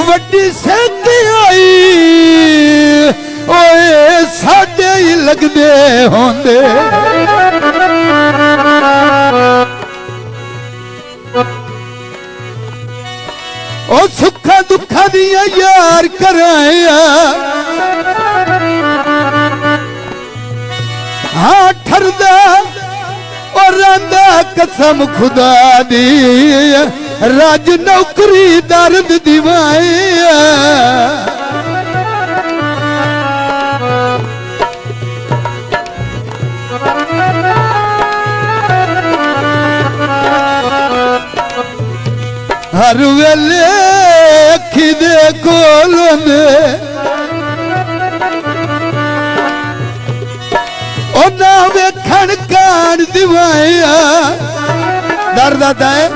वड्डी सेकी आई ओए साडे ही लगदे होंदे ओ सुखा दुखा दिया यार कराया हाँ ठरदा और रंदा कसम खुदा दी राज नौकरी दर्द दिवाया हर वेले अखी दे कोल ना वेखण कान दिवाया दर्द है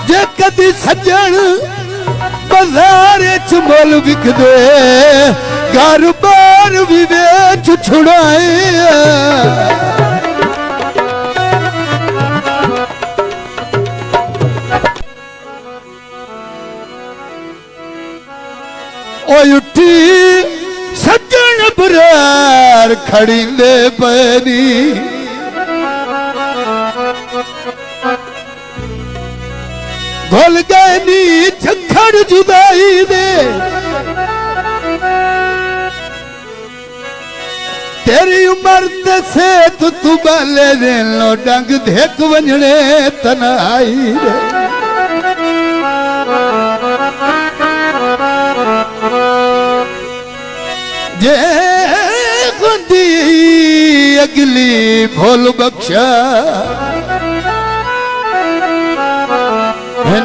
जे कदी सज्जन बाजार च मुल विकदे घर बार भी वेच छुड़ाया उठी सज्जन बरार खड़ी दे पैनी भुल गए नी झखड़ जुदाई दे तेरी उम्र से तू बाले दे लो डंग देख वंजने तनाई दे जे गुंदी अगली भोल बख्शा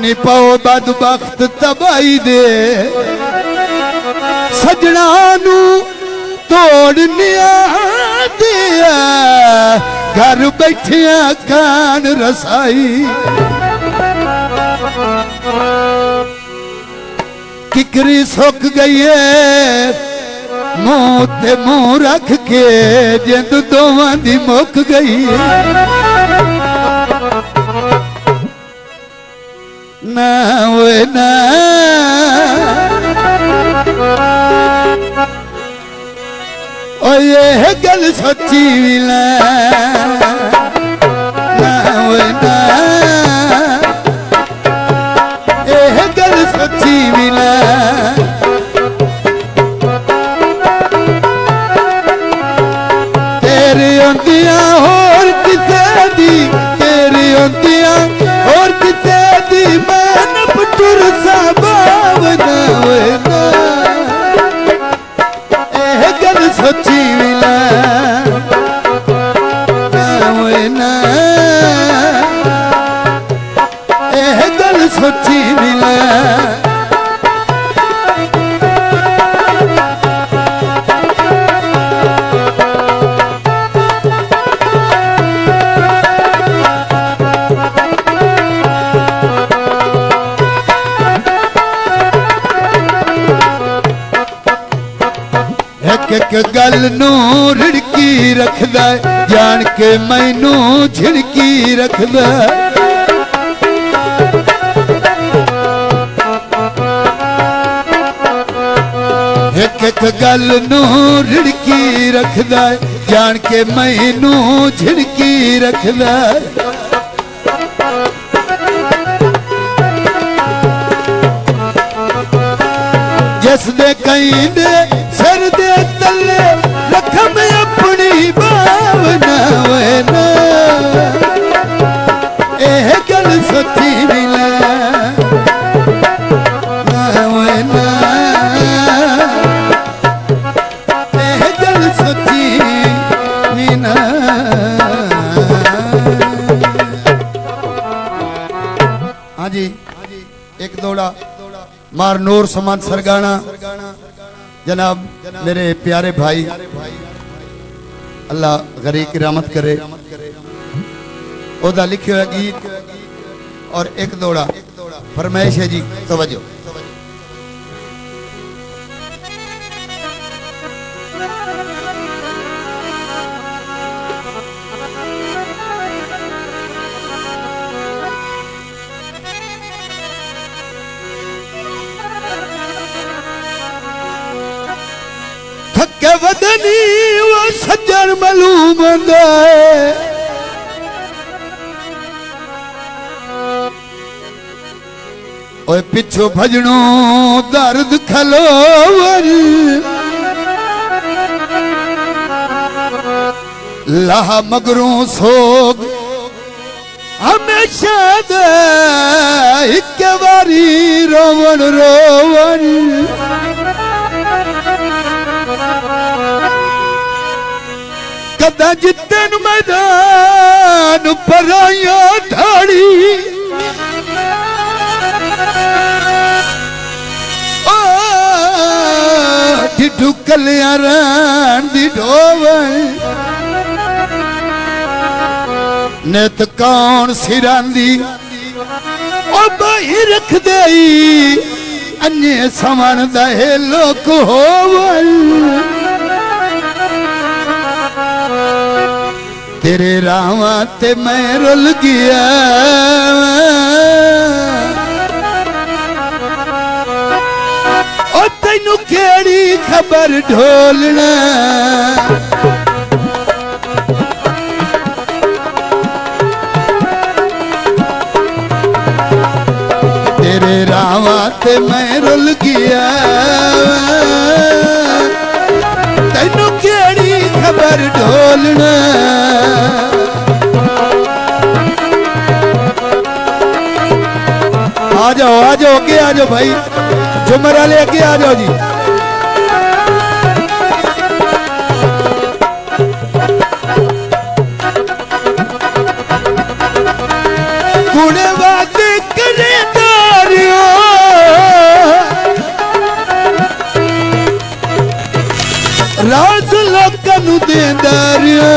नहीं पाओ बद बख्त तबाही दे सजना नू तोड़निया दिया घर बैठिया कान रसाई किकरी सुक गई है मुंह ते मुंह रख के जिंद दोवां दी मुक गई ना वे ना ओ ये गल सच्ची भी ना वे ना ये गल सच्ची भी ना होर किसे दी तेरी होंदिया होर किसे दी मन पटुर सा भावना होना एह गल सोची भी ना होना एह गल सोची भी ना एक गल नू रिड़की रखदा जान के मैनू झिड़की रखदा एक गल नू रिड़की रखदा जान के मैनू झिड़की रखदा जिस दे कहीं दे सर दे तले रखम अपनी भावना वना एह गल सच्ची मिला वना एह गल सच्ची मिला हाँ जी एक दौड़ा मार नूर समान सरगाना जनाब मेरे प्यारे भाई अल्लाह गरीब की रहमत करे ओदा लिखे हुआ गीत और एक दौड़ा फरमाइश है जी तवज्जो वदनी वो सज्जन मालूम होंदा है ओए पिछो भजनो दर्द खलोवर लाह मगरों सोग हमेशा दे एक बारी रोवन रोवन कदा जितन मैदान पर आया ढाड़ी डिडू कलिया रण दी ढोवन नित कौन सिरांदी ओ बाही रख देई अन्य समन दे लोक होवन तेरे रावा ते मैं रुल गया ओ तैनू केड़ी खबर ढोलना तेरे रावा ते मैं रुल गया तैनू केड़ी खबर ढोलना आ जाओ आगे आ जाओ भाई झुमर वाले आगे आ जाओ जी कुड़े बातें करे राज लोकां नू देंदा रिया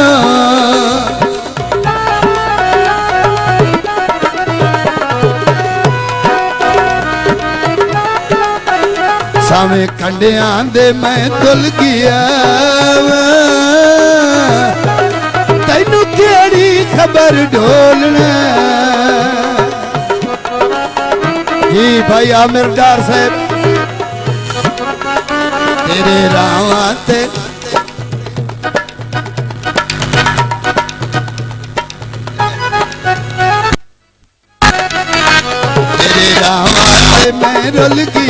सावे कंडियां दे मैं तुल गया तैनू केड़ी खबर ढोलना जी भाई आमिर डार साहब तेरे रावा ते तेरे रावा ते मैं रुल गया